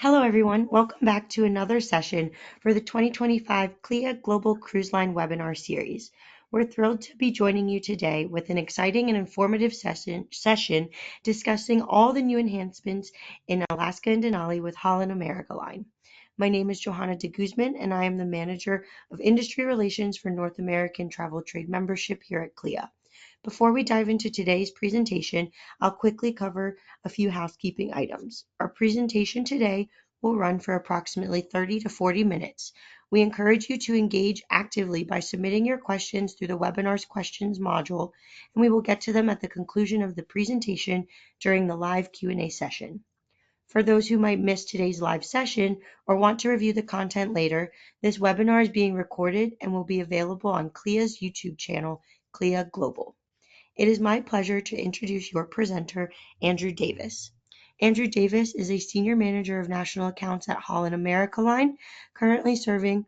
Hello, everyone. Welcome back to another session for the 2025 CLIA Global Cruise Line webinar series. We're thrilled to be joining you today with an exciting and informative session discussing all the new enhancements in Alaska and Denali with Holland America Line. My name is Johanna de Guzman, and I am the Manager of Industry Relations for North American Travel Trade Membership here at CLIA. Before we dive into today's presentation, I'll quickly cover a few housekeeping items. Our presentation today will run for approximately 30 to 40 minutes. We encourage you to engage actively by submitting your questions through the webinar's questions module, and we will get to them at the conclusion of the presentation during the live Q&A session. For those who might miss today's live session or want to review the content later, this webinar is being recorded and will be available on CLIA's YouTube channel, CLIA Global. It is my pleasure to introduce your presenter, Andrew Davis. Andrew Davis is a Senior Manager of National Accounts at Holland America Line, currently serving,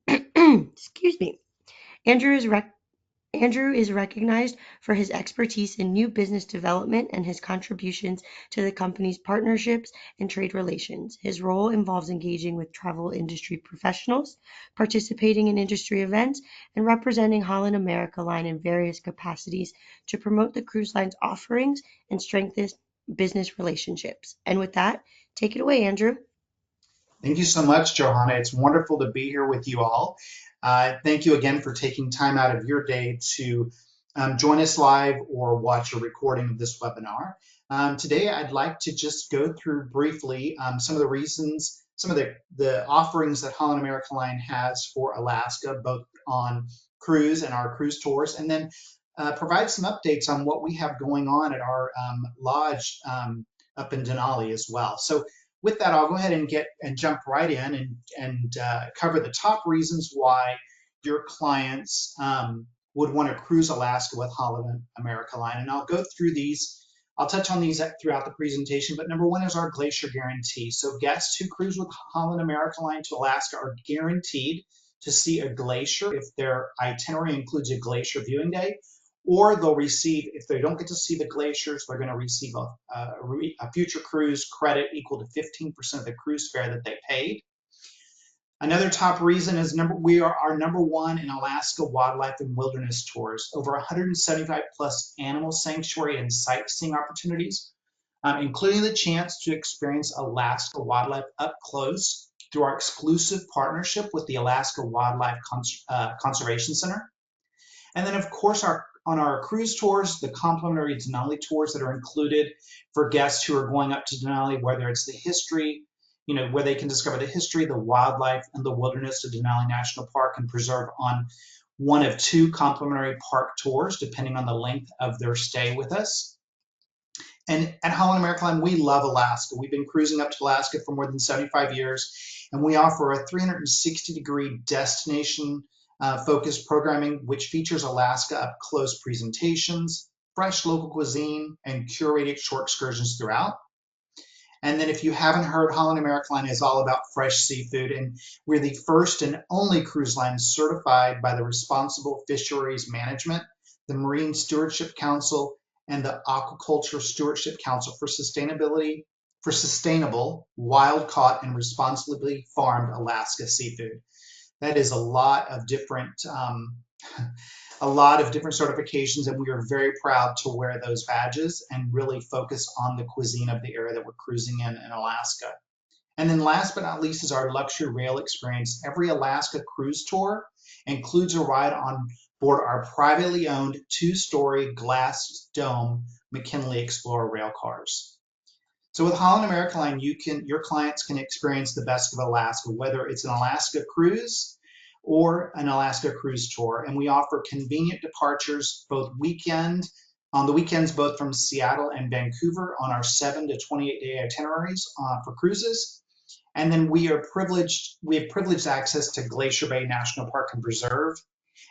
excuse me, Andrew is recognized for his expertise in new business development and his contributions to the company's partnerships and trade relations. His role involves engaging with travel industry professionals, participating in industry events, and representing Holland America Line in various capacities to promote the cruise line's offerings and strengthen business relationships. And with that, take it away, Andrew. Thank you so much, Johanna. It's wonderful to be here with you all. Thank you again for taking time out of your day to join us live or watch a recording of this webinar. Today, I'd like to just go through briefly some of the reasons, some of the offerings that Holland America Line has for Alaska, both on cruise and our cruise tours, and then provide some updates on what we have going on at our lodge up in Denali as well. So with that, I'll go ahead and jump right in and cover the top reasons why your clients would want to cruise Alaska with Holland America Line. And I'll go through these. I'll touch on these throughout the presentation, but number one is our glacier guarantee. So guests who cruise with Holland America Line to Alaska are guaranteed to see a glacier if their itinerary includes a glacier viewing day, or they'll receive, if they don't get to see the glaciers, they're going to receive a future cruise credit equal to 15% of the cruise fare that they paid. Another top reason is we are number one in Alaska wildlife and wilderness tours. Over 175 plus animal sanctuary and sightseeing opportunities, including the chance to experience Alaska wildlife up close through our exclusive partnership with the Alaska Wildlife Conservation Center. And then, of course, on our cruise tours, the complimentary Denali tours that are included for guests who are going up to Denali, whether it's the history, where they can discover the history, the wildlife, and the wilderness of Denali National Park and Preserve on one of two complimentary park tours, depending on the length of their stay with us. And at Holland America Line, we love Alaska. We've been cruising up to Alaska for more than 75 years, and we offer a 360-degree destination focused programming, which features Alaska up close presentations, fresh local cuisine, and curated short excursions throughout. And then if you haven't heard, Holland America Line is all about fresh seafood, and we're the first and only cruise line certified by the Responsible Fisheries Management, the Marine Stewardship Council, and the Aquaculture Stewardship Council for sustainable, wild-caught, and responsibly farmed Alaska seafood. That is a lot of different certifications, and we are very proud to wear those badges and really focus on the cuisine of the area that we're cruising in Alaska. And then last but not least is our luxury rail experience. Every Alaska cruise tour includes a ride on board our privately owned 2-story glass dome McKinley Explorer rail cars. So with Holland America Line, your clients can experience the best of Alaska, whether it's an Alaska cruise or an Alaska cruise tour. And we offer convenient departures on the weekends, both from Seattle and Vancouver on our 7 to 28-day itineraries for cruises. And then we have privileged access to Glacier Bay National Park and Preserve.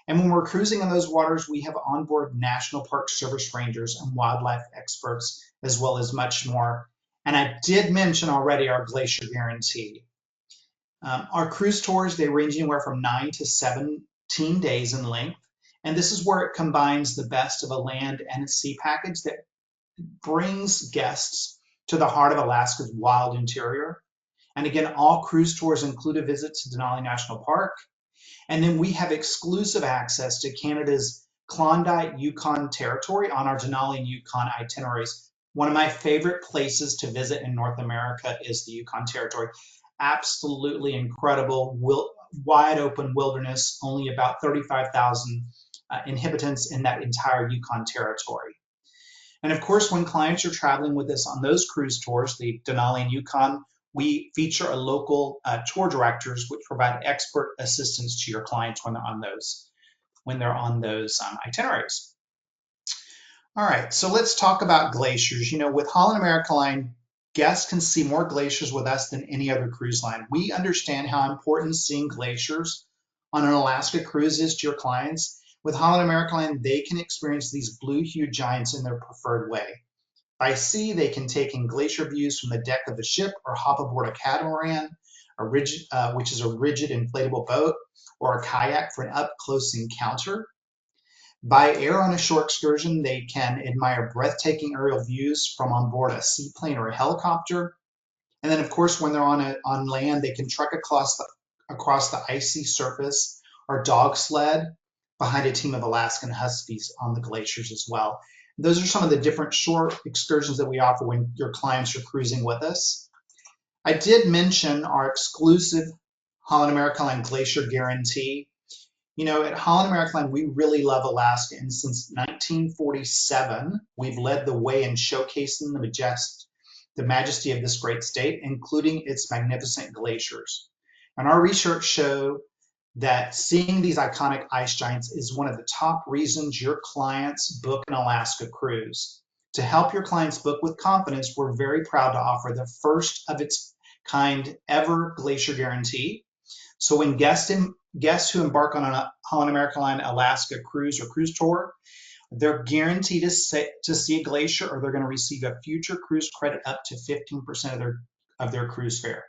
And when we're cruising in those waters, we have onboard National Park Service rangers and wildlife experts, as well as much more. And I did mention already our Glacier Guarantee. Our cruise tours, they range anywhere from 9 to 17 days in length. And this is where it combines the best of a land and a sea package that brings guests to the heart of Alaska's wild interior. And again, all cruise tours include a visit to Denali National Park. And then we have exclusive access to Canada's Klondike Yukon territory on our Denali and Yukon itineraries. One of my favorite places to visit in North America is the Yukon territory. Absolutely incredible, wide open wilderness, only about 35,000 inhabitants in that entire Yukon territory. And of course, when clients are traveling with us on those cruise tours, the Denali and Yukon, we feature a local tour directors, which provide expert assistance to your clients when they're on those itineraries. All right, so let's talk about glaciers. You know, with Holland America Line, guests can see more glaciers with us than any other cruise line. We understand how important seeing glaciers on an Alaska cruise is to your clients. With Holland America Line, they can experience these blue hue giants in their preferred way. By sea, they can take in glacier views from the deck of the ship or hop aboard a catamaran, which is a rigid inflatable boat, or a kayak for an up-close encounter. By air on a short excursion, they can admire breathtaking aerial views from on board a seaplane or a helicopter. And then, of course, when they're on land, they can trek across the icy surface or dog sled behind a team of Alaskan Huskies on the glaciers as well. Those are some of the different short excursions that we offer when your clients are cruising with us. I did mention our exclusive Holland America Line Glacier Guarantee. You know, at Holland America Line, we really love Alaska, and since 1947, we've led the way in showcasing the majesty of this great state, including its magnificent glaciers. And our research show that seeing these iconic ice giants is one of the top reasons your clients book an Alaska cruise. To help your clients book with confidence, we're very proud to offer the first of its kind ever Glacier Guarantee. So when guests who embark on a Holland America Line Alaska cruise or cruise tour, they're guaranteed to see a glacier, or they're going to receive a future cruise credit up to 15% of their cruise fare.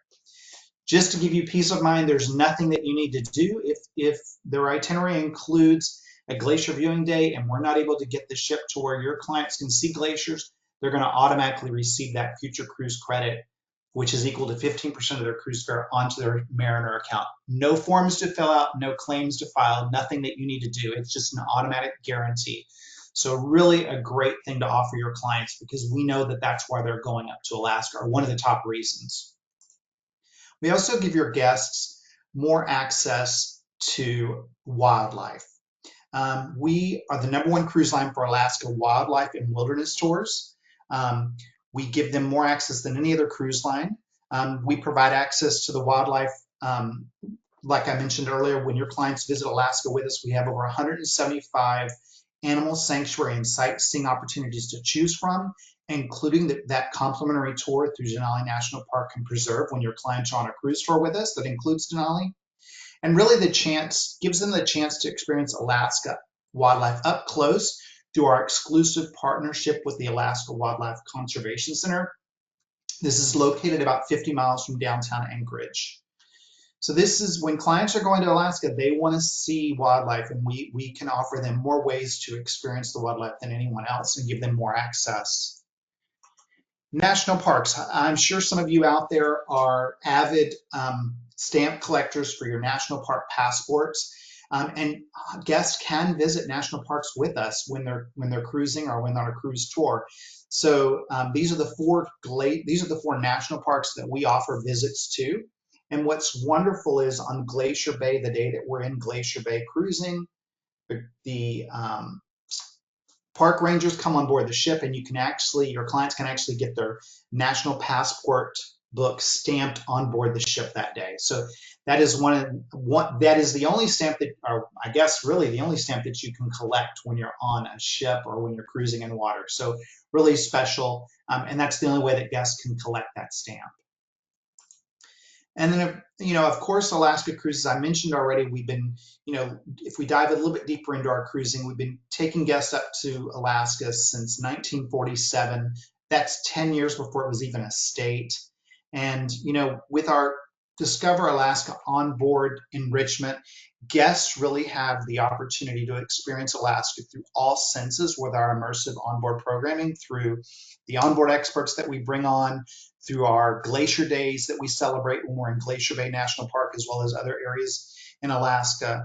Just to give you peace of mind, there's nothing that you need to do. If their itinerary includes a glacier viewing day and we're not able to get the ship to where your clients can see glaciers, they're going to automatically receive that future cruise credit, which is equal to 15% of their cruise fare onto their Mariner account. No forms to fill out, no claims to file, nothing that you need to do. It's just an automatic guarantee. So really a great thing to offer your clients, because we know that that's why they're going up to Alaska, or one of the top reasons. We also give your guests more access to wildlife. We are the #1 cruise line for Alaska wildlife and wilderness tours. We give them more access than any other cruise line. We provide access to the wildlife. Like I mentioned earlier, when your clients visit Alaska with us, we have over 175 animal sanctuary and sightseeing opportunities to choose from, including that complimentary tour through Denali National Park and Preserve when your clients are on a cruise tour with us that includes Denali. And really gives them the chance to experience Alaska wildlife up close through our exclusive partnership with the Alaska Wildlife Conservation Center. This is located about 50 miles from downtown Anchorage. So this is when clients are going to Alaska, they want to see wildlife, and we can offer them more ways to experience the wildlife than anyone else and give them more access. National parks. I'm sure some of you out there are avid stamp collectors for your national park passports, and guests can visit national parks with us when they're cruising or when they're on a cruise tour. So these are the four national parks that we offer visits to. And what's wonderful is on Glacier Bay, the day that we're in Glacier Bay cruising, the park rangers come on board the ship, and your clients can actually get their national passport book stamped on board the ship that day. So that is that is the only stamp that, or I guess really the only stamp that you can collect when you're on a ship or when you're cruising in water. So really special, and that's the only way that guests can collect that stamp. And then, of course, Alaska cruises, I mentioned already, we've been, if we dive a little bit deeper into our cruising, we've been taking guests up to Alaska since 1947. That's 10 years before it was even a state. And, with our Discover Alaska onboard enrichment, guests really have the opportunity to experience Alaska through all senses with our immersive onboard programming, through the onboard experts that we bring on, through our glacier days that we celebrate when we're in Glacier Bay National Park, as well as other areas in Alaska,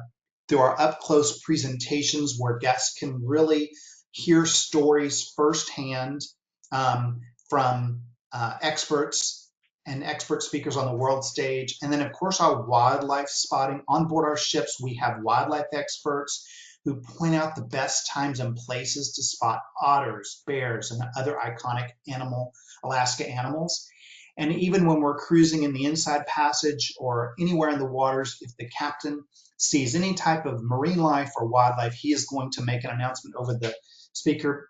through our up close presentations where guests can really hear stories firsthand from experts and expert speakers on the world stage. And then, of course, our wildlife spotting. On board our ships, we have wildlife experts who point out the best times and places to spot otters, bears, and other iconic Alaska animals. And even when we're cruising in the Inside Passage or anywhere in the waters, if the captain sees any type of marine life or wildlife, he is going to make an announcement over the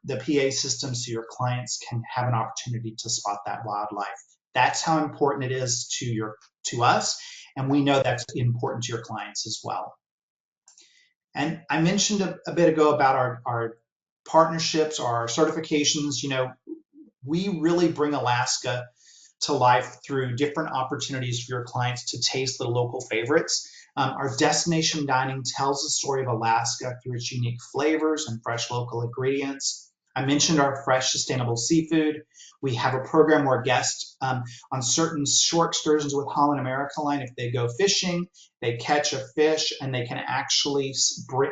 PA system, so your clients can have an opportunity to spot that wildlife. That's how important it is to us, and we know that's important to your clients as well. And I mentioned a bit ago about our partnerships, our certifications. We really bring Alaska to life through different opportunities for your clients to taste the local favorites. Our destination dining tells the story of Alaska through its unique flavors and fresh local ingredients. I mentioned our fresh, sustainable seafood. We have a program where guests on certain shore excursions with Holland America Line, if they go fishing, they catch a fish and they can actually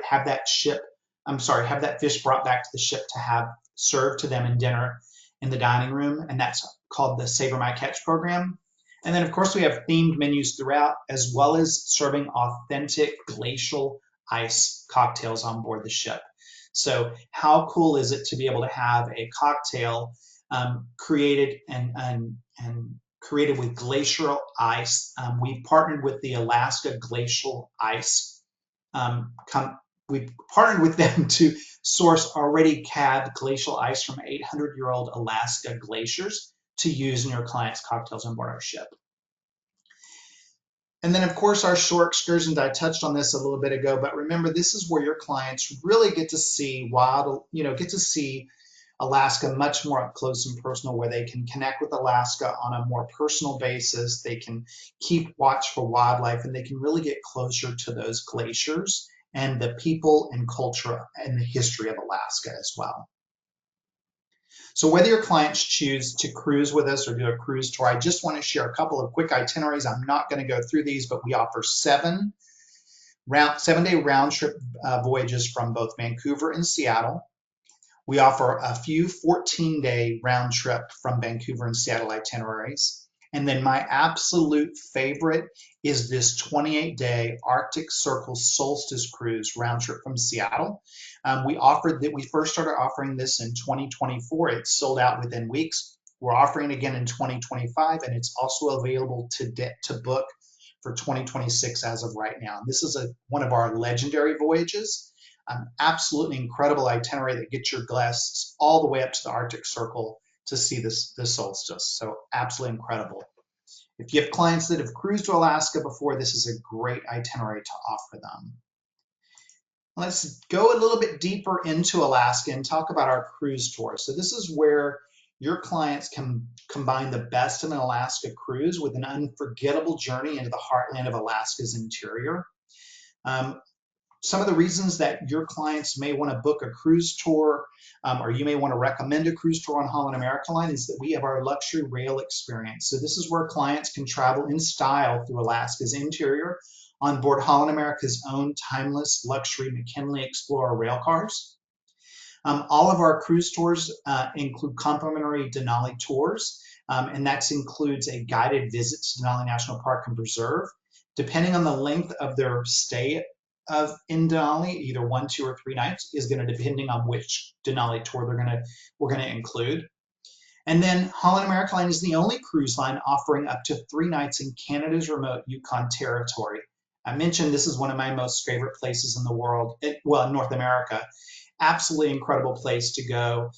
have that fish brought back to the ship to have served to them in dinner in the dining room, and that's called the Savor My Catch program. And then, of course, we have themed menus throughout, as well as serving authentic glacial ice cocktails on board the ship. So how cool is it to be able to have a cocktail created and created with glacial ice? We partnered with the Alaska Glacial Ice. We partnered with them to source already calved glacial ice from 800-year-old Alaska glaciers to use in your clients' cocktails on board our ship. And then, of course, our shore excursions, I touched on this a little bit ago, but remember, this is where your clients really get to see Alaska much more up close and personal, where they can connect with Alaska on a more personal basis. They can keep watch for wildlife, and they can really get closer to those glaciers and the people and culture and the history of Alaska as well. So whether your clients choose to cruise with us or do a cruise tour, I just want to share a couple of quick itineraries. I'm not going to go through these, but we offer 7-day round trip voyages from both Vancouver and Seattle. We offer a few 14-day round trip from Vancouver and Seattle itineraries. And then my absolute favorite is this 28-day Arctic Circle Solstice Cruise round trip from Seattle. We first started offering this in 2024. It sold out within weeks. We're offering it again in 2025, and it's also available to book for 2026 as of right now. This is one of our legendary voyages. Absolutely incredible itinerary that gets your guests all the way up to the Arctic Circle to see the solstice. So absolutely incredible. If you have clients that have cruised to Alaska before, this is a great itinerary to offer them. Let's go a little bit deeper into Alaska and talk about our cruise tour. So this is where your clients can combine the best of an Alaska cruise with an unforgettable journey into the heartland of Alaska's interior. Some of the reasons that your clients may want to book a cruise tour, or you may want to recommend a cruise tour on Holland America Line, is that we have our luxury rail experience. So this is where clients can travel in style through Alaska's interior on board Holland America's own timeless luxury McKinley Explorer rail cars. All of our cruise tours include complimentary Denali tours, and that includes a guided visit to Denali National Park and Preserve. Depending on the length of their stay in Denali, either 1, 2, or 3 nights is going to depending on which Denali tour we're going to include. And then Holland America Line is the only cruise line offering up to 3 nights in Canada's remote Yukon Territory. I mentioned this is one of my most favorite places in the world, in North America. Absolutely incredible place to go.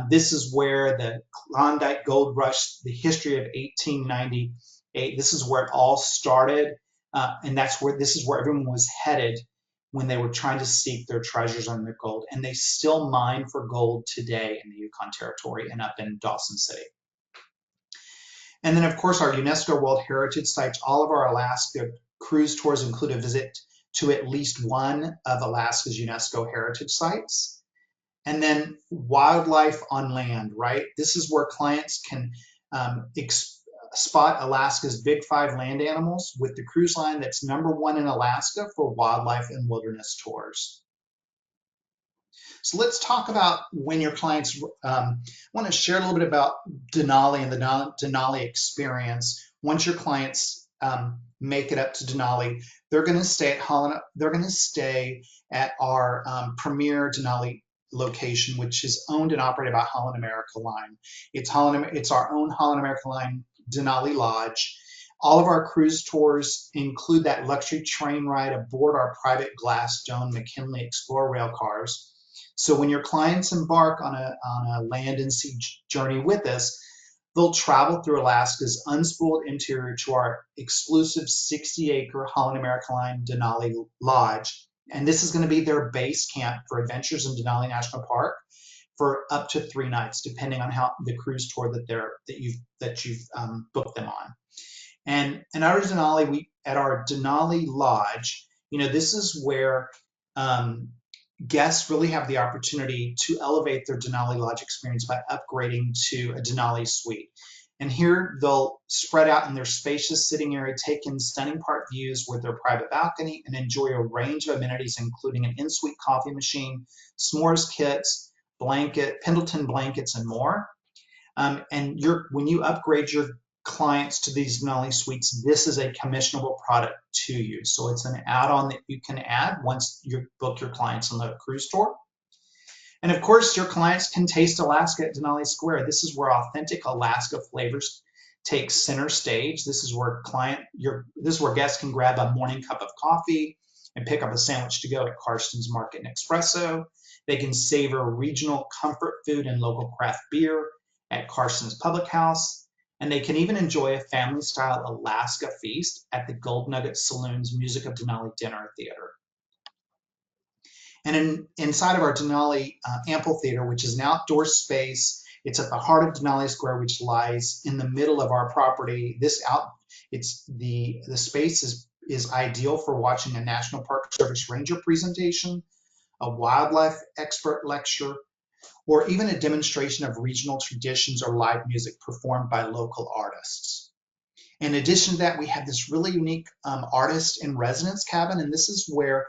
This is where the Klondike Gold Rush, the history of 1898, this is where it all started, and this is where everyone was headed when they were trying to seek their treasures and their gold. And they still mine for gold today in the Yukon Territory and up in Dawson City. And then, of course, our UNESCO World Heritage Sites, all of our Alaska cruise tours include a visit to at least one of Alaska's UNESCO heritage sites. And then wildlife on land, right? This is where clients can um, spot Alaska's big five land animals with the cruise line that's #1 in Alaska for wildlife and wilderness tours. So let's talk about when your clients want to share a little bit about Denali and the Denali experience. Once your clients make it up to Denali, they're going to stay at Holland. They're going to stay at our premier Denali location, which is owned and operated by Holland America Line. It's our own Holland America Line Denali Lodge. All of our cruise tours include that luxury train ride aboard our private glass dome McKinley Explorer rail cars. So when your clients embark on a land and sea journey with us, they'll travel through Alaska's unspooled interior to our exclusive 60-acre Holland America Line Denali Lodge. And this is going to be their base camp for adventures in Denali National Park for up to 3 nights, depending on how the cruise tour that you've booked them on. And our Denali, at our Denali Lodge, this is where guests really have the opportunity to elevate their Denali Lodge experience by upgrading to a Denali suite. And here they'll spread out in their spacious sitting area, take in stunning park views with their private balcony, and enjoy a range of amenities, including an in-suite coffee machine, s'mores kits, Pendleton blankets, and more. And when you upgrade your clients to these Denali suites, this is a commissionable product to you. So it's an add-on that you can add once you book your clients on the cruise tour. And of course, your clients can taste Alaska at Denali Square. This is where authentic Alaska flavors take center stage. This is where guests can grab a morning cup of coffee and pick up a sandwich to go at Karsten's Market and Espresso. They can savor regional comfort food and local craft beer at Karsten's Public House. And they can even enjoy a family-style Alaska feast at the Gold Nugget Saloon's Music of Denali Dinner Theater. And inside of our Denali Amphitheater, which is an outdoor space, it's at the heart of Denali Square, which lies in the middle of our property. The space is ideal for watching a National Park Service ranger presentation, a wildlife expert lecture, or even a demonstration of regional traditions or live music performed by local artists. In addition to that, we have this really unique artist in residence cabin, and this is where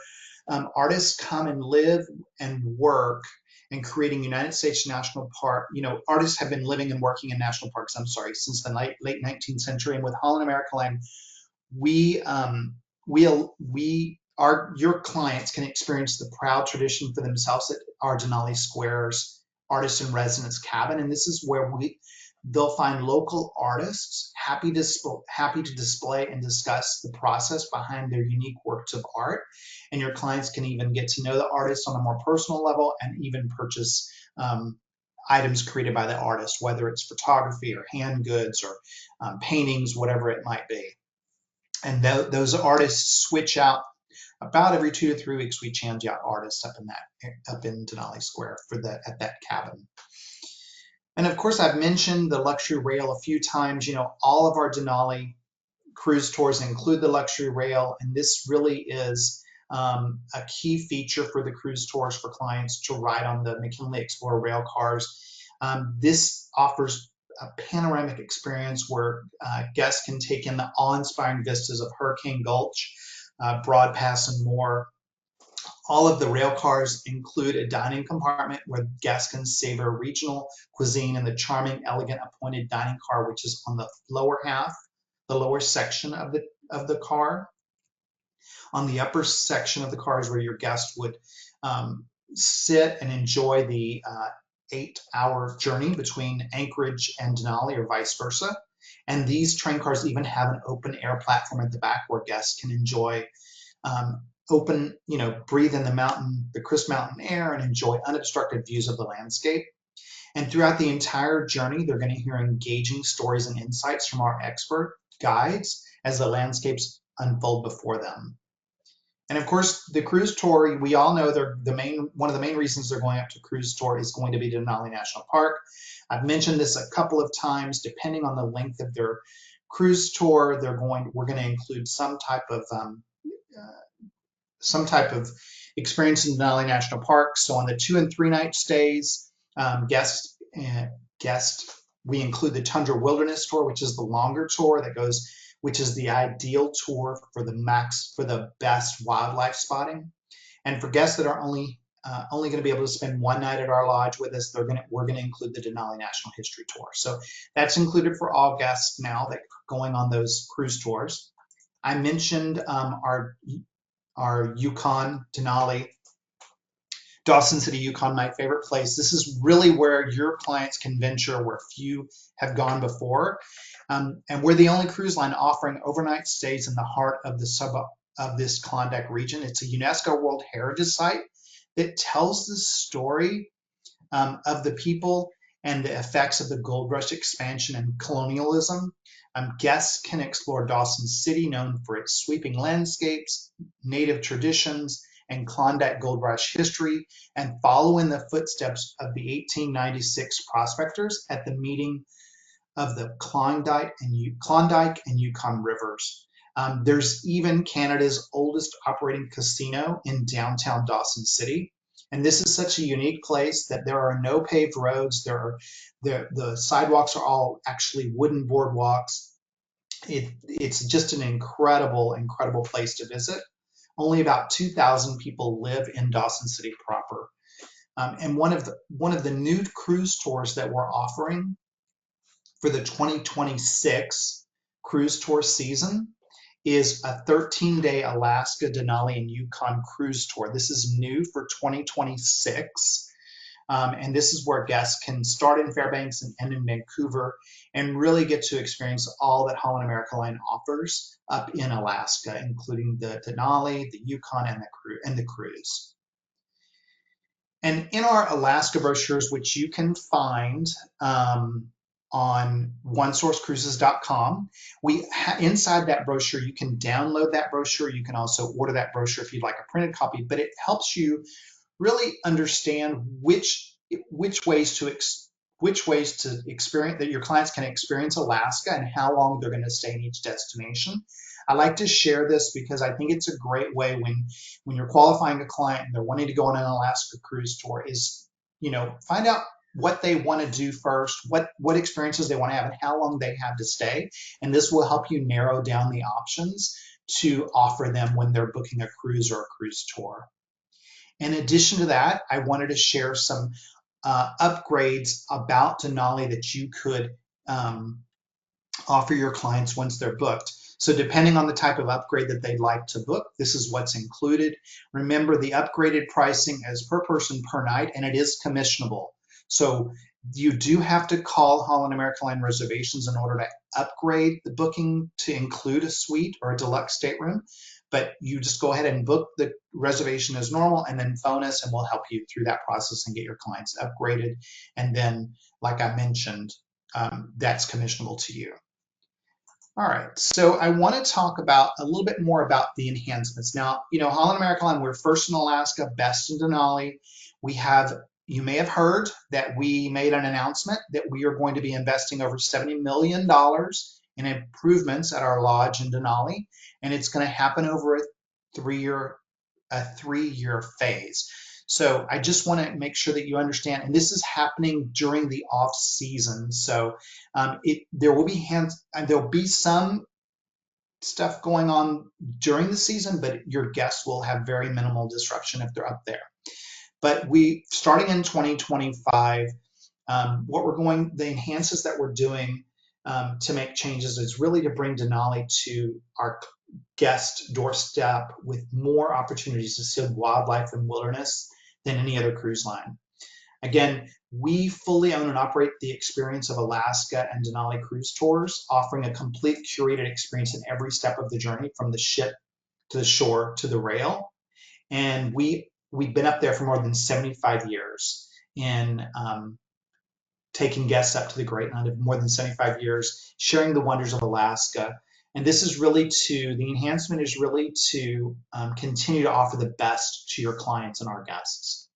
artists come and live and work in creating United States National Park. Artists have been living and working in national parks, since the late 19th century. And with Holland America Line, your clients can experience the proud tradition for themselves at our Denali Square's Artist in Residence cabin. And this is where they'll find local artists happy to display and discuss the process behind their unique works of art. And your clients can even get to know the artist on a more personal level and even purchase items created by the artist, whether it's photography or hand goods or paintings, whatever it might be. And those artists switch out about every 2 to 3 weeks. We change out artists up in Denali Square at that cabin. And of course, I've mentioned the luxury rail a few times. All of our Denali cruise tours include the luxury rail, and this really is a key feature for the cruise tours for clients to ride on the McKinley Explorer rail cars. This offers a panoramic experience where guests can take in the awe-inspiring vistas of Hurricane Gulch, Broad Pass, and more. All of the rail cars include a dining compartment where guests can savor regional cuisine in the charming, elegant, appointed dining car, which is on the lower section of the car. On the upper section of the car is where your guest would sit and enjoy the 8-hour journey between Anchorage and Denali, or vice versa. And these train cars even have an open air platform at the back where guests can enjoy breathe in the crisp mountain air and enjoy unobstructed views of the landscape. And throughout the entire journey, they're going to hear engaging stories and insights from our expert guides as the landscapes unfold before them. And of course, the cruise tour, we all know they're one of the main reasons they're going up to cruise tour is going to be Denali National Park. I've mentioned this a couple of times. Depending on the length of their cruise tour, we're going to include some type of experience in Denali National Park. So on the 2 and 3 night stays, guest, we include the Tundra Wilderness Tour, which is the longer tour which is the ideal tour for the best wildlife spotting. And for guests that are only going to be able to spend one night at our lodge with us, we're going to include the Denali National History Tour. So that's included for all guests now that are going on those cruise tours. I mentioned our Yukon, Denali, Dawson City, Yukon, my favorite place. This is really where your clients can venture where few have gone before. And we're the only cruise line offering overnight stays in the heart of this Klondike region. It's a UNESCO World Heritage Site that tells the story of the people and the effects of the gold rush expansion and colonialism. Guests can explore Dawson City, known for its sweeping landscapes, native traditions, and Klondike Gold Rush history, and follow in the footsteps of the 1896 prospectors at the meeting of the Klondike and Yukon rivers. There's even Canada's oldest operating casino in downtown Dawson City. And this is such a unique place that there are no paved roads. The sidewalks are all actually wooden boardwalks. It's just an incredible, incredible place to visit. Only about 2,000 people live in Dawson City proper. And one of the new cruise tours that we're offering for the 2026 cruise tour season is a 13-day Alaska, Denali, and Yukon cruise tour. This is new for 2026. And this is where guests can start in Fairbanks and end in Vancouver and really get to experience all that Holland America Line offers up in Alaska, including the Denali, the Yukon, and the cruise. And in our Alaska brochures, which you can find on onesourcecruises.com, inside that brochure, you can download that brochure. You can also order that brochure if you'd like a printed copy, but it helps you really understand which ways to experience that your clients can experience Alaska and how long they're going to stay in each destination. I like to share this because I think it's a great way when you're qualifying a client and they're wanting to go on an Alaska cruise tour is, find out what they want to do first, what experiences they want to have, and how long they have to stay. And this will help you narrow down the options to offer them when they're booking a cruise or a cruise tour. In addition to that, I wanted to share some upgrades about Denali that you could offer your clients once they're booked. So depending on the type of upgrade that they'd like to book, this is what's included. Remember, the upgraded pricing is per person per night, and it is commissionable. So you do have to call Holland America Line Reservations in order to upgrade the booking to include a suite or a deluxe stateroom. But you just go ahead and book the reservation as normal and then phone us and we'll help you through that process and get your clients upgraded. And then, like I mentioned, that's commissionable to you. All right, so I want to talk about a little bit more about the enhancements. Now, Holland America Line, we're first in Alaska, best in Denali. You may have heard that we made an announcement that we are going to be investing over $70 million in improvements at our lodge in Denali, and it's going to happen over a three-year phase. So I just want to make sure that you understand, and this is happening during the off season. So there'll be some stuff going on during the season, but your guests will have very minimal disruption if they're up there. But starting in 2025, the enhances that we're doing to make changes is really to bring Denali to our guest doorstep with more opportunities to see wildlife and wilderness than any other cruise line. Again, we fully own and operate the experience of Alaska and Denali cruise tours, offering a complete curated experience in every step of the journey, from the ship to the shore to the rail. And we've been up there for more than 75 years in taking guests up to the Great Land of more than 75 years, sharing the wonders of Alaska And this is really the enhancement is really to continue to offer the best to your clients and our guests.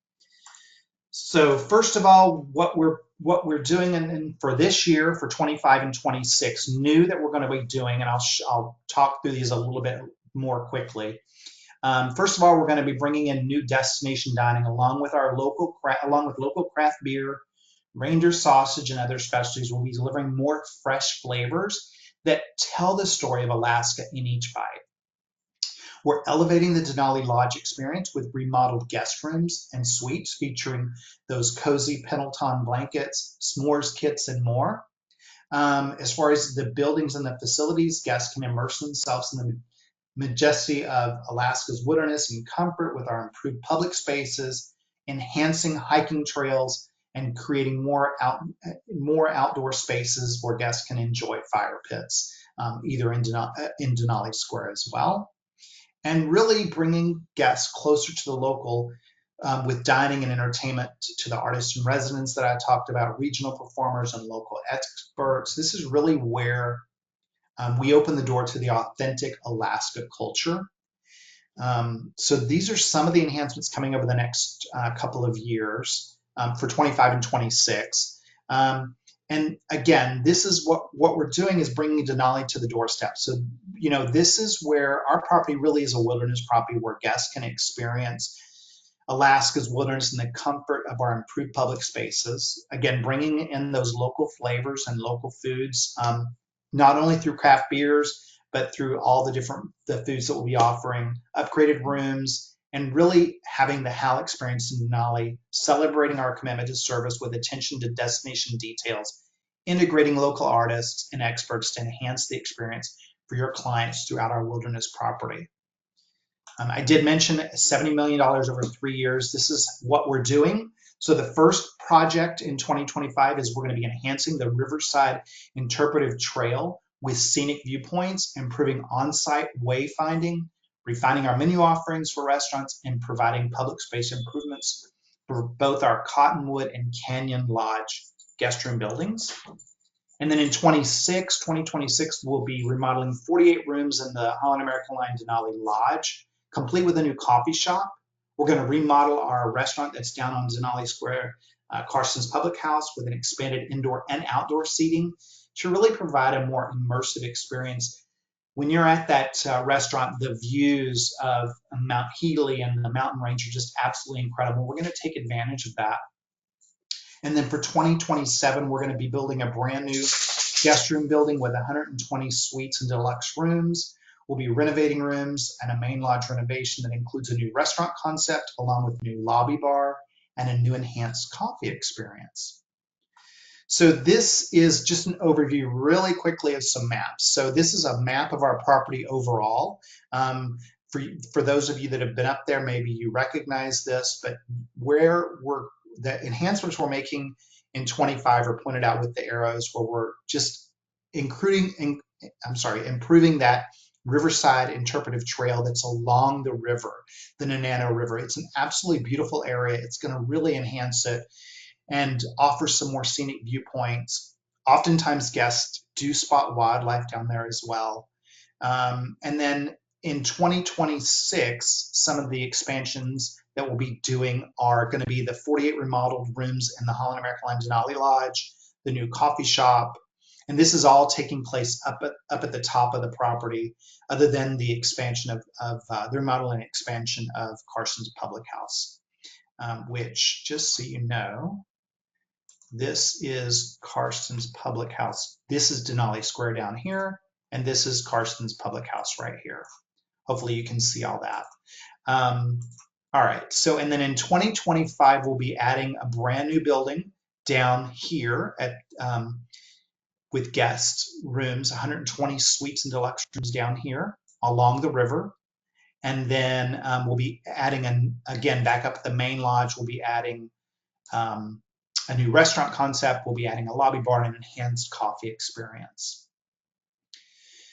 So first of all, what we're doing and for this year, for 25 and 26, new that we're going to be doing, and I'll talk through these a little bit more quickly. First of all, we're going to be bringing in new destination dining along with local craft beer, reindeer sausage, and other specialties. We'll be delivering more fresh flavors that tell the story of Alaska in each bite. We're elevating the Denali Lodge experience with remodeled guest rooms and suites featuring those cozy Pendleton blankets, s'mores kits, and more. As far as the buildings and the facilities, guests can immerse themselves in the majesty of Alaska's wilderness and comfort with our improved public spaces, enhancing hiking trails, and creating more outdoor spaces where guests can enjoy fire pits, either in Denali Square as well. And really bringing guests closer to the local with dining and entertainment to the artists in residence that I talked about, regional performers and local experts. This is really where we open the door to the authentic Alaska culture. So these are some of the enhancements coming over the next couple of years for 25 and 26. And again, this is what we're doing is bringing Denali to the doorstep. So, this is where our property really is a wilderness property where guests can experience Alaska's wilderness in the comfort of our improved public spaces. Again, bringing in those local flavors and local foods, not only through craft beers, but through all the foods that we'll be offering, upgraded rooms, and really having the HAL experience in Denali, celebrating our commitment to service with attention to destination details, integrating local artists and experts to enhance the experience for your clients throughout our wilderness property. I did mention $70 million over 3 years. This is what we're doing. So the first project in 2025 is we're going to be enhancing the Riverside Interpretive Trail with scenic viewpoints, improving on-site wayfinding, refining our menu offerings for restaurants, and providing public space improvements for both our Cottonwood and Canyon Lodge guest room buildings. And then in 2026, we'll be remodeling 48 rooms in the Holland American Line Denali Lodge, complete with a new coffee shop. We're going to remodel our restaurant that's down on Denali Square, Carson's Public House, with an expanded indoor and outdoor seating to really provide a more immersive experience. When you're at that restaurant, the views of Mount Healy and the mountain range are just absolutely incredible. We're going to take advantage of that. And then for 2027, we're going to be building a brand new guest room building with 120 suites and deluxe rooms. We'll be renovating rooms and a main lodge renovation that includes a new restaurant concept along with a new lobby bar and a new enhanced coffee experience. So this is just an overview really quickly of some maps. So this is a map of our property overall. For those of you that have been up there, maybe you recognize this, but the enhancements we're making in 25 are pointed out with the arrows where we're just improving that Riverside Interpretive Trail that's along the river, the Nanano River. It's an absolutely beautiful area. It's going to really enhance it and offer some more scenic viewpoints. Oftentimes guests do spot wildlife down there as well. And then in 2026, some of the expansions that we'll be doing are going to be the 48 remodeled rooms in the Holland American Line Denali Lodge, the new coffee shop, and this is all taking place up at the top of the property, other than the expansion of the remodeling and expansion of Carson's Public House, which, just so you know, this is Carson's Public House. This is Denali Square down here, and this is Carson's Public House right here. Hopefully you can see all that. All right, so and then in 2025, we'll be adding a brand new building down here at with guest rooms, 120 suites and deluxe rooms down here along the river. And then we'll be adding, again, back up at the main lodge, we'll be adding a new restaurant concept. We'll be adding a lobby bar and an enhanced coffee experience.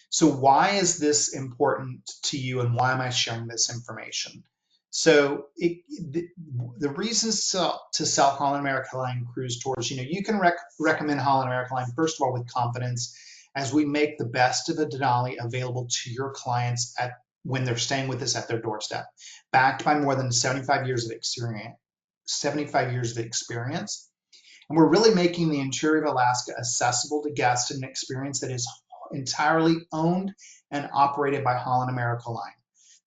So why is this important to you and why am I sharing this information? So the reasons to sell Holland American Line cruise tours, you can recommend Holland American Line, first of all, with confidence as we make the best of a Denali available to your clients when they're staying with us at their doorstep, backed by more than 75 years of experience. 75 years of experience. And we're really making the interior of Alaska accessible to guests in an experience that is entirely owned and operated by Holland America Line.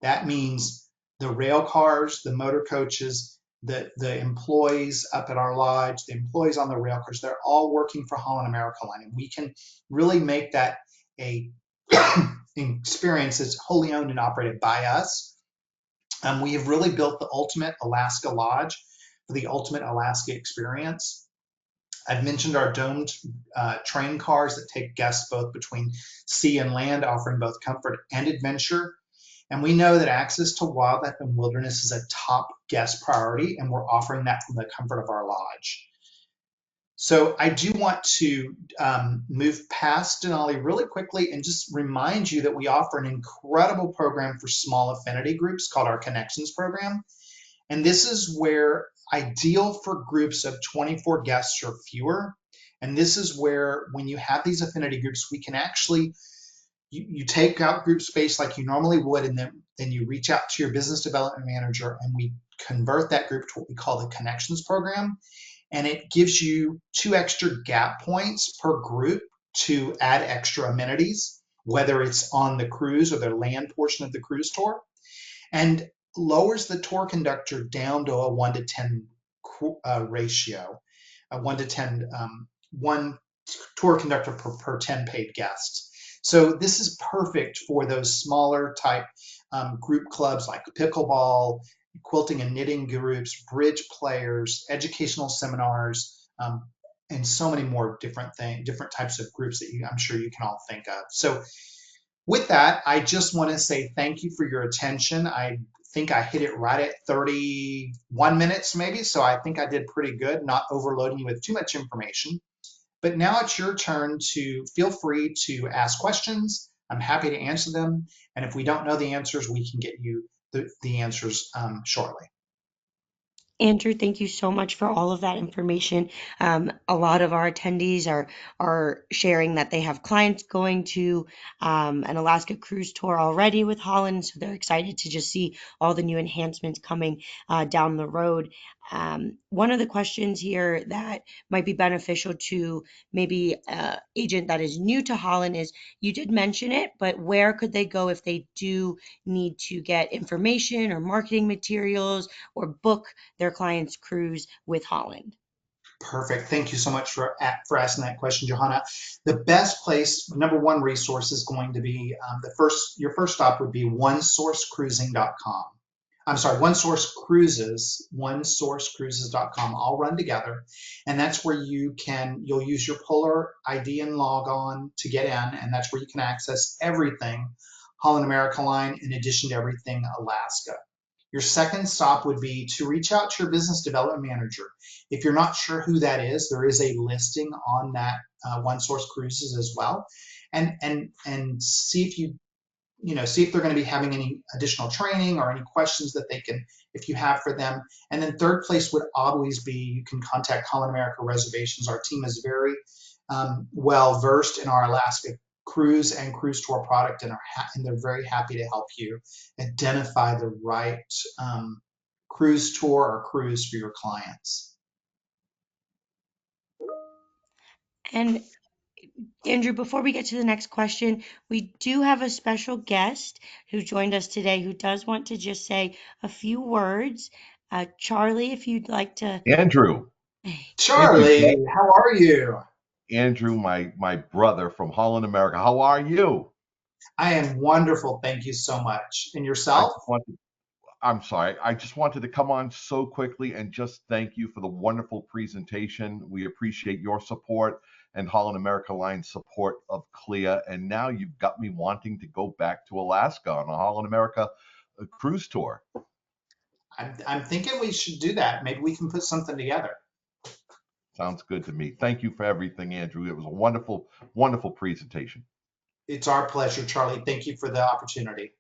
That means the rail cars, the motor coaches, the employees up at our lodge, the employees on the rail cars, they're all working for Holland America Line. And we can really make that a experience that's wholly owned and operated by us. We have really built the ultimate Alaska Lodge for the ultimate Alaska experience. I've mentioned our domed train cars that take guests both between sea and land, offering both comfort and adventure. And we know that access to wildlife and wilderness is a top guest priority, and we're offering that from the comfort of our lodge. So I do want to move past Denali really quickly and just remind you that we offer an incredible program for small affinity groups called our Connections program. And this is where ideal for groups of 24 guests or fewer. And this is where when you have these affinity groups, we can actually, you take out group space like you normally would, and then you reach out to your business development manager and we convert that group to what we call the Connections program. And it gives you 2 extra gap points per group to add extra amenities, whether it's on the cruise or the land portion of the cruise tour, and lowers the tour conductor down to a 1 to 10 ratio, a 1 to 10, one tour conductor per 10 paid guests. So this is perfect for those smaller type group clubs like pickleball, quilting and knitting groups, bridge players, educational seminars, and so many more different types of groups that I'm sure you can all think of. So with that, I just want to say thank you for your attention. I think I hit it right at 31 minutes maybe, so I think I did pretty good, not overloading you with too much information. But now it's your turn to feel free to ask questions. I'm happy to answer them. And if we don't know the answers, we can get you the answers shortly. Andrew, thank you so much for all of that information. A lot of our attendees are sharing that they have clients going to an Alaska cruise tour already with Holland, so they're excited to just see all the new enhancements coming down the road. One of the questions here that might be beneficial to maybe an agent that is new to Holland is, you did mention it, but where could they go if they do need to get information or marketing materials or book their client's cruise with Holland? Perfect. Thank you so much for asking that question, Johanna. The best place, number one resource is going to be your first stop would be onesourcecruising.com. I'm sorry, onesourcecruises.com, all run together. And that's where you'll use your Polar ID and log on to get in. And that's where you can access everything Holland America Line in addition to everything Alaska. Your second stop would be to reach out to your business development manager. If you're not sure who that is, there is a listing on that One Source Cruises as well, and see if they're going to be having any additional training or any questions that if you have for them. And then third place would always be, you can contact Holland America Reservations. Our team is very well versed in our Alaska cruise and cruise tour product, and they're very happy to help you identify the right cruise tour or cruise for your clients. And Andrew, before we get to the next question, we do have a special guest who joined us today who does want to just say a few words. Charlie, if you'd like to. Andrew, Andrew, Charlie, how are you? Andrew, my brother from Holland, America. How are you? I am wonderful. Thank you so much. And I yourself? just wanted, I'm sorry, I just wanted to come on so quickly and just thank you for the wonderful presentation. We appreciate your support and Holland America Line's support of CLIA. And now you've got me wanting to go back to Alaska on a Holland America cruise tour. I'm thinking we should do that. Maybe we can put something together. Sounds good to me. Thank you for everything, Andrew. It was a wonderful, wonderful presentation. It's our pleasure, Charlie. Thank you for the opportunity.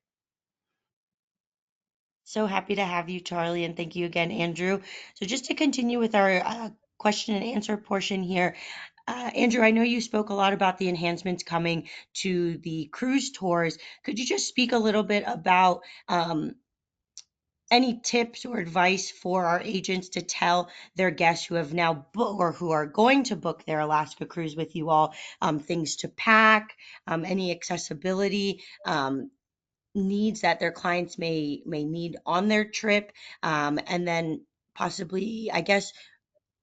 So happy to have you, Charlie, and thank you again, Andrew. So just to continue with our question and answer portion here, Andrew, I know you spoke a lot about the enhancements coming to the cruise tours. Could you just speak a little bit about any tips or advice for our agents to tell their guests who have now booked or who are going to book their Alaska cruise with you all, things to pack, any accessibility needs that their clients may need on their trip, and then possibly, I guess,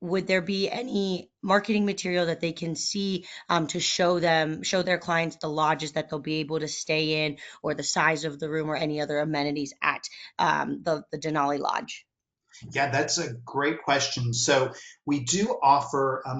would there be any marketing material that they can see to show their clients the lodges that they'll be able to stay in, or the size of the room, or any other amenities at the Denali Lodge? Yeah, that's a great question. So we do offer a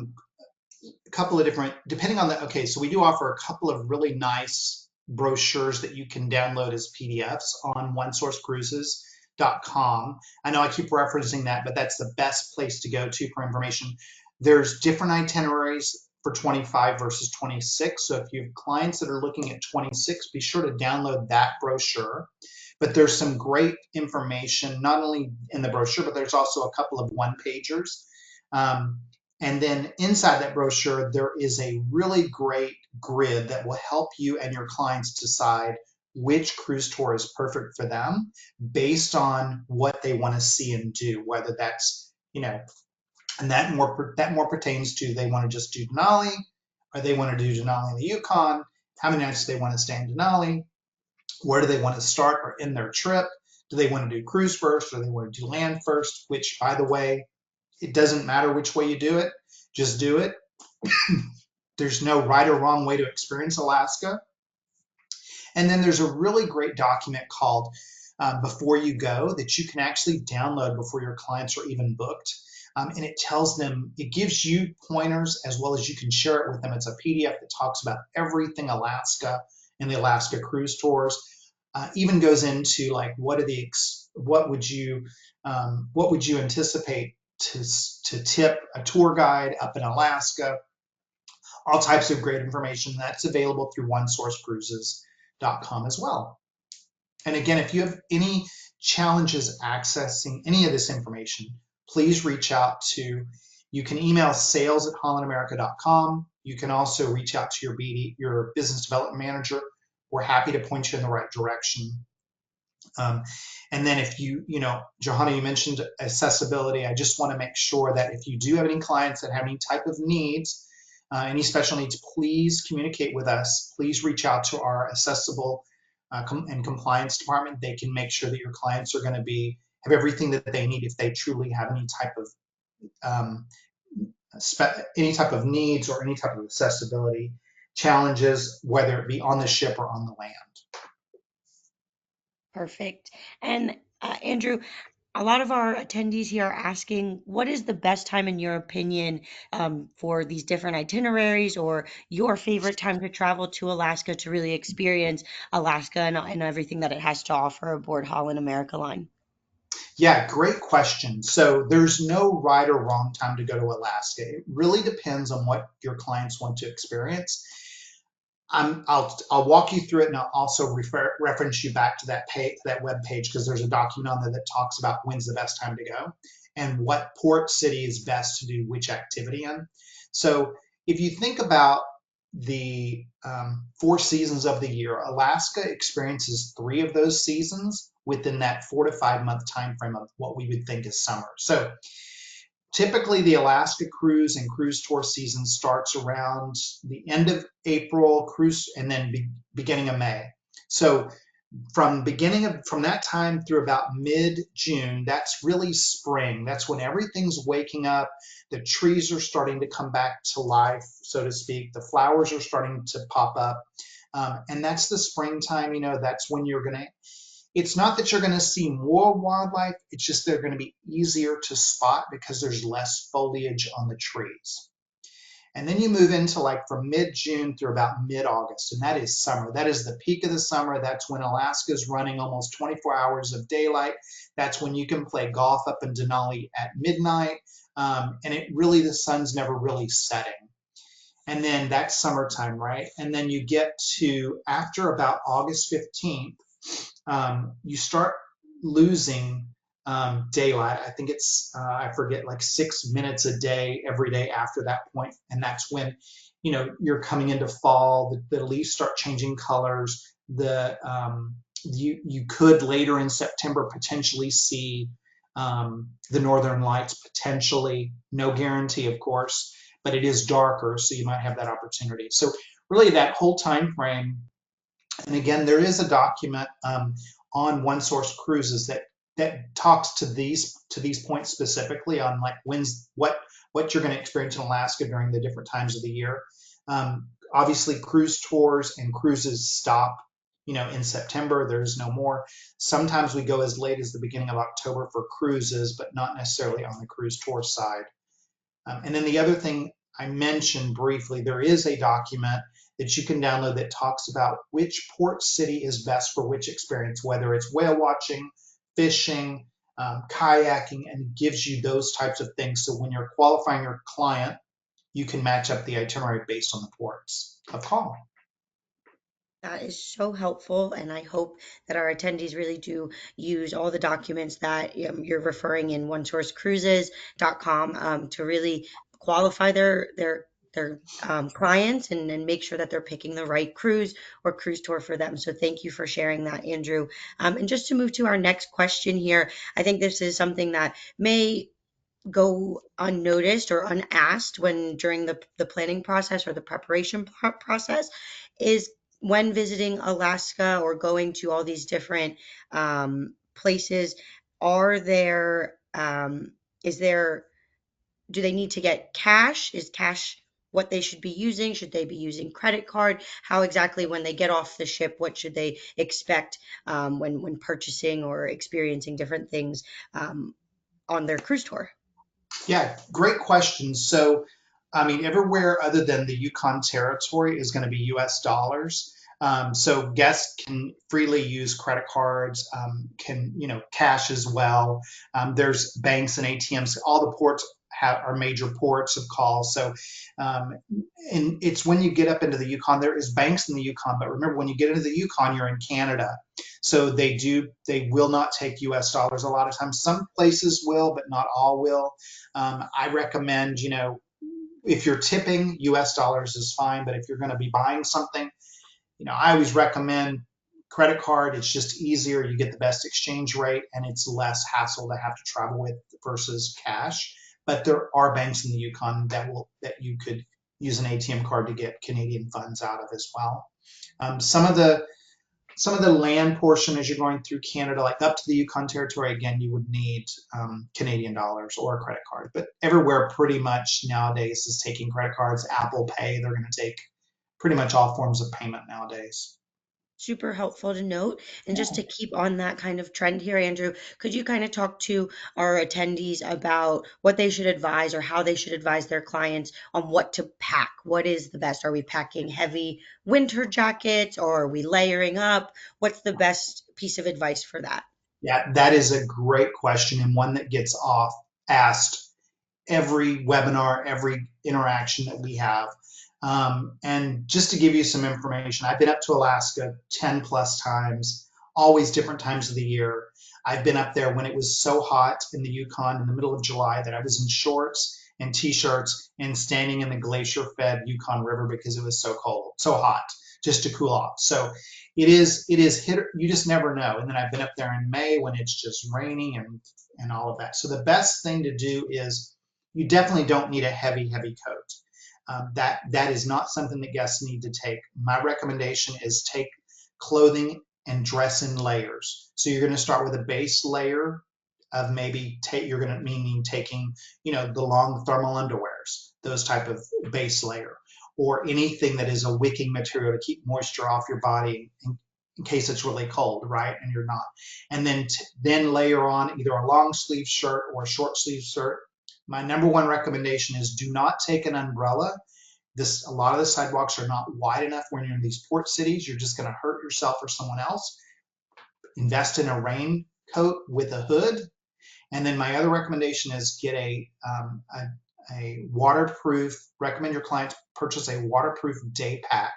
couple of different, depending on the, okay, so we do offer a couple of really nice brochures that you can download as PDFs on onesourcecruises.com. I know I keep referencing that, but that's the best place to go to for information. There's different itineraries for 25 versus 26. So if you have clients that are looking at 26, be sure to download that brochure. But there's some great information, not only in the brochure, but there's also a couple of one-pagers. Um, and then inside that brochure, there is a really great grid that will help you and your clients decide which cruise tour is perfect for them based on what they want to see and do, whether that's, and that more pertains to they want to just do Denali, or they want to do Denali in the Yukon, how many nights do they want to stay in Denali, where do they want to start or end their trip, do they want to do cruise first, or do they want to do land first, which, by the way, it doesn't matter which way you do it, just do it. There's no right or wrong way to experience Alaska. And then there's a really great document called Before You Go that you can actually download before your clients are even booked. And it tells them, it gives you pointers as well as you can share it with them. It's a PDF that talks about everything Alaska and the Alaska cruise tours. Even goes into like what would you anticipate to tip a tour guide up in Alaska, all types of great information that's available through onesourcecruises.com as well. And again, if you have any challenges accessing any of this information, please reach out to, you can email sales@hollandamerica.com. You can also reach out to your business development manager. We're happy to point you in the right direction. And then if Johanna, you mentioned accessibility. I just want to make sure that if you do have any clients that have any type of needs, any special needs, please communicate with us. Please reach out to our accessible and compliance department. They can make sure that your clients are going to have everything that they need if they truly have any type of needs or any type of accessibility challenges, whether it be on the ship or on the land. Perfect. And Andrew, a lot of our attendees here are asking, what is the best time, in your opinion, for these different itineraries, or your favorite time to travel to Alaska to really experience Alaska and everything that it has to offer aboard Holland America Line? Yeah, great question. So there's no right or wrong time to go to Alaska. It really depends on what your clients want to experience. I'll walk you through it, and I'll also reference you back to that web page, because there's a document on there that talks about when's the best time to go and what port city is best to do which activity in. So if you think about the 4 seasons of the year, Alaska experiences 3 of those seasons within that 4 to 5 month time frame of what we would think is summer. So typically, the Alaska cruise and cruise tour season starts around the end of April, cruise, and then beginning of May. So from that time through about mid-June, that's really spring. That's when everything's waking up. The trees are starting to come back to life, so to speak. The flowers are starting to pop up. And that's the springtime. That's when it's not that you're going to see more wildlife, it's just they're going to be easier to spot because there's less foliage on the trees. And then you move into from mid-June through about mid-August, and that is summer. That is the peak of the summer. That's when Alaska is running almost 24 hours of daylight. That's when you can play golf up in Denali at midnight, and the sun's never really setting. And then that's summertime, right? And then you get to after about August 15th, you start losing daylight. I think it's I forget, like 6 minutes a day every day after that point, and that's when you're coming into fall. The leaves start changing colors. You could later in September potentially see the northern lights, potentially. No guarantee, of course, but it is darker, so you might have that opportunity. So really, that whole time frame. And again, there is a document on One Source Cruises that talks to these points specifically on like what you're going to experience in Alaska during the different times of the year. Obviously, cruise tours and cruises stop, in September. There's no more. Sometimes we go as late as the beginning of October for cruises, but not necessarily on the cruise tour side. And then the other thing I mentioned briefly, there is a document that you can download that talks about which port city is best for which experience, whether it's whale watching, fishing, kayaking, and gives you those types of things. So when you're qualifying your client, you can match up the itinerary based on the ports of call. That is so helpful, and I hope that our attendees really do use all the documents that you're referring in onesourcecruises.com to really qualify their clients and make sure that they're picking the right cruise or cruise tour for them. So thank you for sharing that, Andrew. And just to move to our next question here, I think this is something that may go unnoticed or unasked when during the planning process or the preparation process is when visiting Alaska or going to all these different places, are there is there do they need to get cash? Is cash what they should be using? Should they be using credit card? How exactly when they get off the ship, what should they expect when purchasing or experiencing different things on their cruise tour? Yeah, great question. So, I mean, everywhere other than the Yukon Territory is going to be US dollars. So guests can freely use credit cards, can, cash as well. There's banks and ATMs. All the ports are major ports of call. So, and it's when you get up into the Yukon, there is banks in the Yukon, but remember when you get into the Yukon, you're in Canada. So they will not take US dollars a lot of times. Some places will, but not all will. I recommend, if you're tipping, US dollars is fine, but if you're going to be buying something, I always recommend credit card. It's just easier. You get the best exchange rate and it's less hassle to have to travel with versus cash. But there are banks in the Yukon that you could use an ATM card to get Canadian funds out of as well. Some of the land portion as you're going through Canada, like up to the Yukon Territory, again, you would need Canadian dollars or a credit card. But everywhere pretty much nowadays is taking credit cards. Apple Pay, they're going to take pretty much all forms of payment nowadays. Super helpful to note. And just to keep on that kind of trend here, Andrew, could you kind of talk to our attendees about what they should advise or how they should advise their clients on what to pack? What is the best? Are we packing heavy winter jackets or are we layering up? What's the best piece of advice for that? Yeah, that is a great question and one that gets asked every webinar, every interaction that we have. And just to give you some information, I've been up to Alaska 10 plus times, always different times of the year. I've been up there when it was so hot in the Yukon in the middle of July that I was in shorts and t-shirts and standing in the glacier-fed Yukon River because it was so cold, so hot, just to cool off. So it is hit, you just never know. And then I've been up there in May when it's just raining and all of that. So the best thing to do is you definitely don't need a heavy coat. That is not something that guests need to take. My recommendation is take clothing and dress in layers. So you're going to start with a base layer of maybe you're going to meaning taking the long thermal underwears, those type of base layer, or anything that is a wicking material to keep moisture off your body in case it's really cold, right? And you're not. And then layer on either a long sleeve shirt or a short sleeve shirt. My number one recommendation is do not take an umbrella. A lot of the sidewalks are not wide enough when you're in these port cities. You're just going to hurt yourself or someone else. Invest in a raincoat with a hood. And then my other recommendation is get a waterproof, recommend your clients purchase a waterproof day pack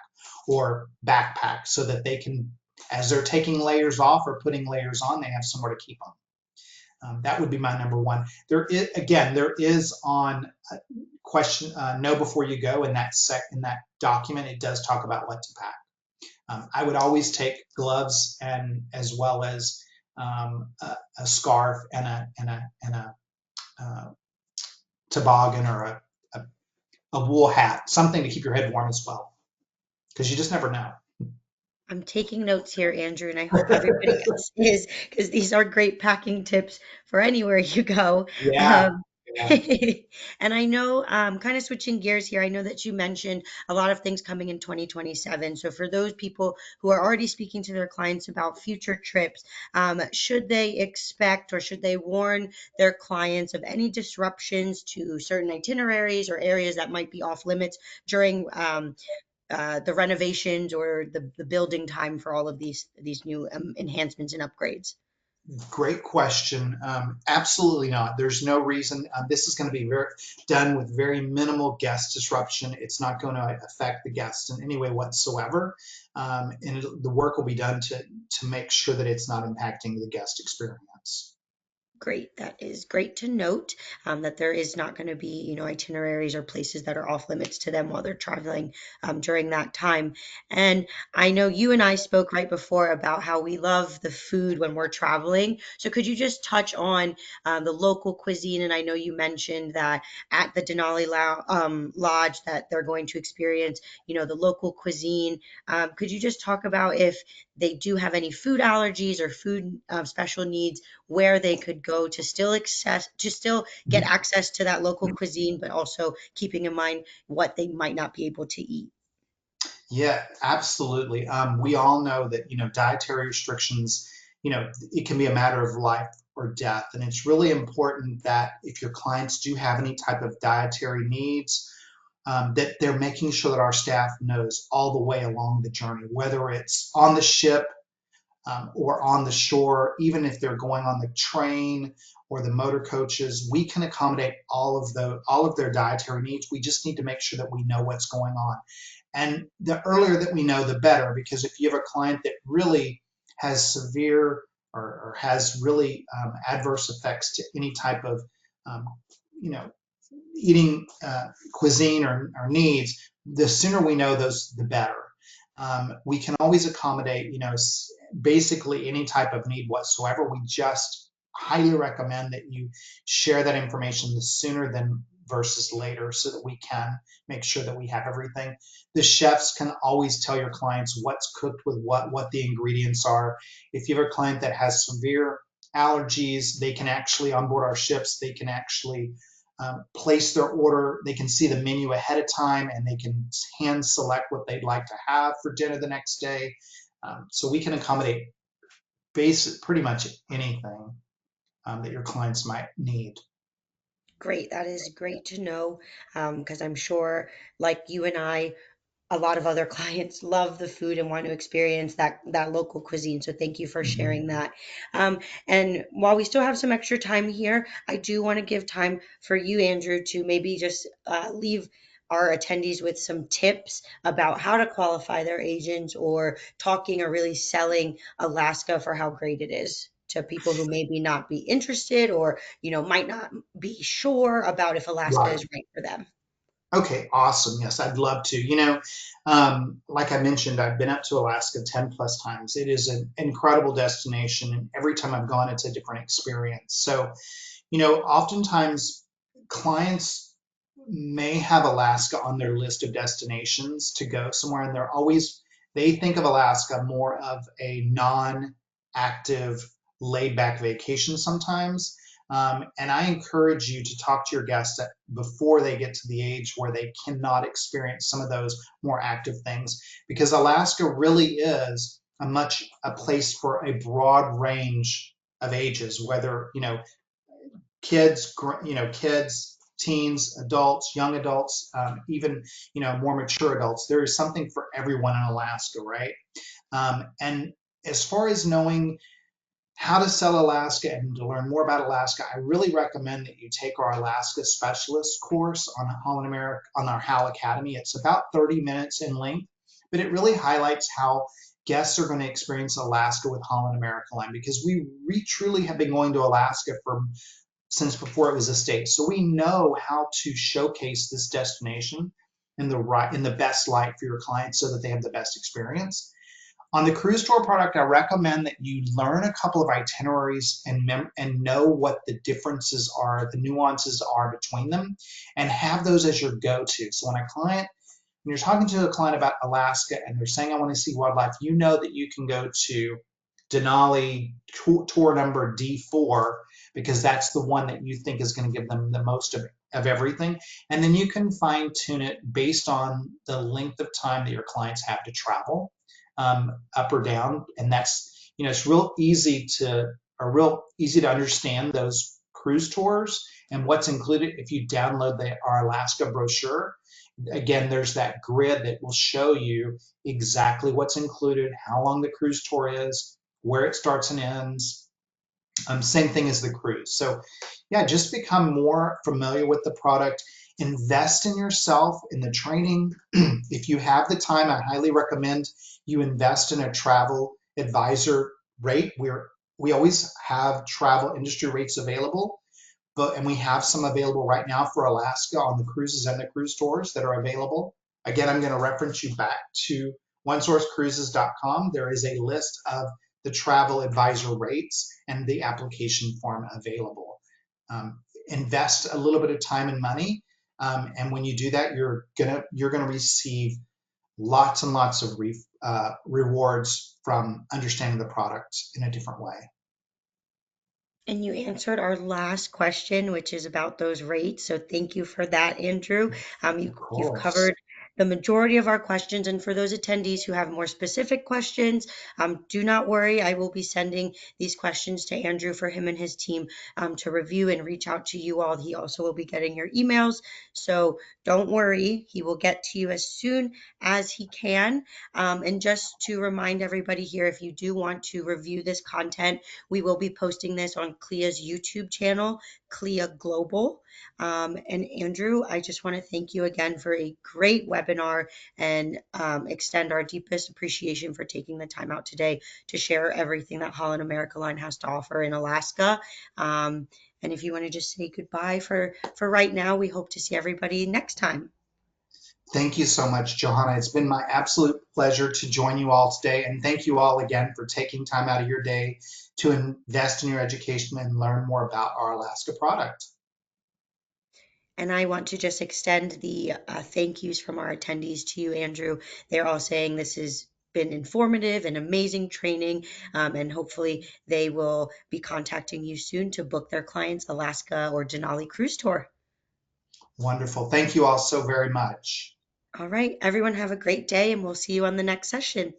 or backpack so that they can, as they're taking layers off or putting layers on, they have somewhere to keep them. That would be my number one. There is on question know before you go in in that document. It does talk about what to pack. I would always take gloves and as well as a scarf and a toboggan or a wool hat, something to keep your head warm as well, because you just never know. I'm taking notes here, Andrew, and I hope everybody else is, because these are great packing tips for anywhere you go. Yeah, Um, yeah. and I know, kind of switching gears here, I know that you mentioned a lot of things coming in 2027. So for those people who are already speaking to their clients about future trips, should they expect or should they warn their clients of any disruptions to certain itineraries or areas that might be off limits during the renovations or the building time for all of these new enhancements and upgrades? Great question. Absolutely not. There's no reason. This is going to be done with very minimal guest disruption. It's not going to affect the guests in any way whatsoever. And the work will be done to make sure that it's not impacting the guest experience. Great. That is great to note, that there is not going to be, itineraries or places that are off limits to them while they're traveling during that time. And I know you and I spoke right before about how we love the food when we're traveling. So could you just touch on the local cuisine? And I know you mentioned that at the Lodge that they're going to experience, the local cuisine. Could you just talk about if they do have any food allergies or food special needs, where they could go to still get access to that local cuisine, but also keeping in mind what they might not be able to eat? Yeah, absolutely. We all know that, dietary restrictions, it can be a matter of life or death. And it's really important that if your clients do have any type of dietary needs, that they're making sure that our staff knows all the way along the journey, whether it's on the ship or on the shore, even if they're going on the train or the motor coaches, we can accommodate all of their dietary needs. We just need to make sure that we know what's going on. And the earlier that we know, the better, because if you have a client that really has severe or has really adverse effects to any type of, um, you know, eating cuisine or needs, the sooner we know those, the better. We can always accommodate, basically any type of need whatsoever. We just highly recommend that you share that information the sooner than versus later so that we can make sure that we have everything. The chefs can always tell your clients what's cooked with what the ingredients are. If you have a client that has severe allergies, they can actually, on board our ships, they can actually place their order. They can see the menu ahead of time and they can hand select what they'd like to have for dinner the next day. So we can accommodate pretty much anything that your clients might need. Great. That is great to know, because I'm sure, like you and I, a lot of other clients love the food and want to experience that local cuisine. So thank you for Mhm. sharing that. And while we still have some extra time here, I do want to give time for you, Andrew, to maybe just leave our attendees with some tips about how to qualify their agents or talking or really selling Alaska for how great it is to people who maybe not be interested or might not be sure about if Alaska Right. is right for them. Okay, awesome. Yes, I'd love to. Like I mentioned, I've been up to Alaska 10 plus times. It is an incredible destination, and every time I've gone, it's a different experience. So, oftentimes clients may have Alaska on their list of destinations to go somewhere, and they think of Alaska more of a non-active, laid-back vacation sometimes. And I encourage you to talk to your guests before they get to the age where they cannot experience some of those more active things, because Alaska really is a place for a broad range of ages, whether kids, kids, teens, adults, young adults, even more mature adults. There is something for everyone in Alaska, right? And as far as knowing how to sell Alaska and to learn more about Alaska, I really recommend that you take our Alaska Specialist course on Holland America on our HAL Academy. It's about 30 minutes in length, but it really highlights how guests are going to experience Alaska with Holland America Line, because we truly have been going to Alaska since before it was a state. So we know how to showcase this destination in the best light for your clients so that they have the best experience. On the cruise tour product, I recommend that you learn a couple of itineraries and know what the differences are, the nuances are between them, and have those as your go-to. So when you're talking to a client about Alaska and they're saying, I want to see wildlife, you know that you can go to Denali tour number D4, because that's the one that you think is going to give them the most of everything. And then you can fine tune it based on the length of time that your clients have to travel, up or down. And that's, it's real easy to understand those cruise tours and what's included if you download our Alaska brochure. Again, there's that grid that will show you exactly what's included, how long the cruise tour is, where it starts and ends. Same thing as the cruise. So yeah, just become more familiar with the product. Invest in yourself, in the training. If you have the time, I highly recommend you invest in a travel advisor rate. We always have travel industry rates available, and we have some available right now for Alaska on the cruises and the cruise tours that are available. Again, I'm going to reference you back to onesourcecruises.com. There is a list of the travel advisor rates and the application form available. Invest a little bit of time and money, and when you do that, you're gonna receive lots and lots of rewards from understanding the product in a different way. And you answered our last question, which is about those rates. So thank you for that, Andrew. Of You've course. covered the majority of our questions. And for those attendees who have more specific questions, do not worry. I will be sending these questions to Andrew for him and his team to review and reach out to you all. He also will be getting your emails. So don't worry. He will get to you as soon as he can. And just to remind everybody here, if you do want to review this content, we will be posting this on CLIA's YouTube channel, CLIA Global. And Andrew, I just want to thank you again for a great webinar and extend our deepest appreciation for taking the time out today to share everything that Holland America Line has to offer in Alaska. And if you want to just say goodbye for right now, we hope to see everybody next time. Thank you so much, Johanna. It's been my absolute pleasure to join you all today. And thank you all again for taking time out of your day to invest in your education and learn more about our Alaska product. And I want to just extend the thank yous from our attendees to you, Andrew. They're all saying this has been informative and amazing training, and hopefully they will be contacting you soon to book their clients' Alaska or Denali cruise tour. Wonderful. Thank you all so very much. All right, everyone have a great day, and we'll see you on the next session.